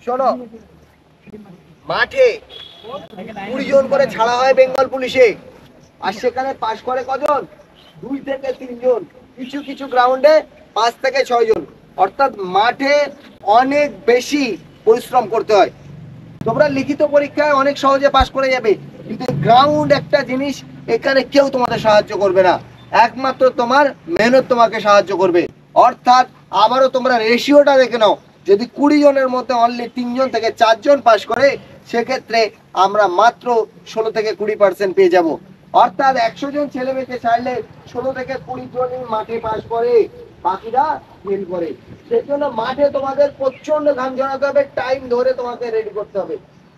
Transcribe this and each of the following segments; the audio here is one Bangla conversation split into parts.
শোনো, মাঠে 20 জন করে ছাড়া হয় বেঙ্গল পুলিশে, আর সেখানে পাশ করে কজন? 2 থেকে 3 জন, কিছু কিছু গ্রাউন্ডে 5 থেকে 6 জন। অর্থাৎ মাঠে অনেক বেশি পরিশ্রম করতে হয়। তোমরা লিখিত পরীক্ষায় অনেক সহজে পাশ করে যাবে, কিন্তু গ্রাউন্ড একটা জিনিস, এখানে কেউ তোমাদের সাহায্য করবে না, একমাত্র তোমার মেহনত তোমাকে সাহায্য করবে। অর্থাৎ আবারও তোমরা রেশিওটা দেখে নাও, যদি 20 জনের মধ্যে অনলি 3 জন থেকে 4 জন পাশ করে, সেক্ষেত্রে আমরা মাত্র 16 থেকে 20% পেয়ে যাব। অর্থাৎ 100 জন ছেলে মেয়েকে চাইলে 16 থেকে 20 জনই মাঠে পাশ করে, বাকিরা ফেল করে। সেই জন্য মাঠে তোমাদের প্রচন্ড ঘাম ঝরাতে হবে, টাইম ধরে তোমাকে রেডি করতে হবে।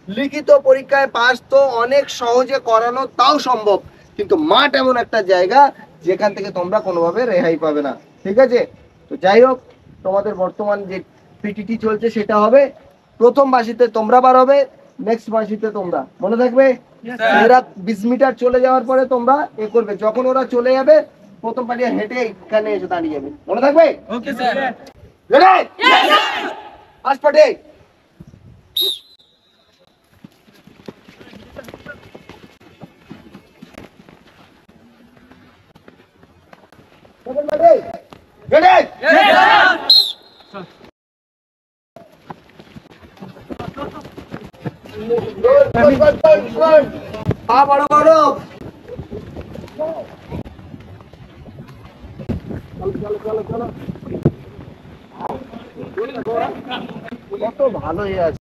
লিখিত পরীক্ষায় পাস তো অনেক সহজে করানো, তাও সম্ভব, কিন্তু মাঠ এমন একটা জায়গা যেখান থেকে তোমরা কোনোভাবে রেহাই পাবে না। ঠিক আছে? তো যাই হোক, তোমাদের বর্তমান যে পিটিটি চলছে সেটা হবে প্রথম বাসিতে তোমরা বার হবে, নেক্সট বাসিতে তোমরা, মনে থাকবে? এরা 20 মিটার চলে যাওয়ার পরে তোমরা এ করবে, যখন ওরা চলে যাবে প্রথম পার্টি হেঁটে এখানে এসে দাঁড়িয়ে যাবে, মনে থাকবে? Okay sir. Ready? First party. Second party. Ready? পা বড় বড়। চলো চলো চলো। কত ভালো আছে।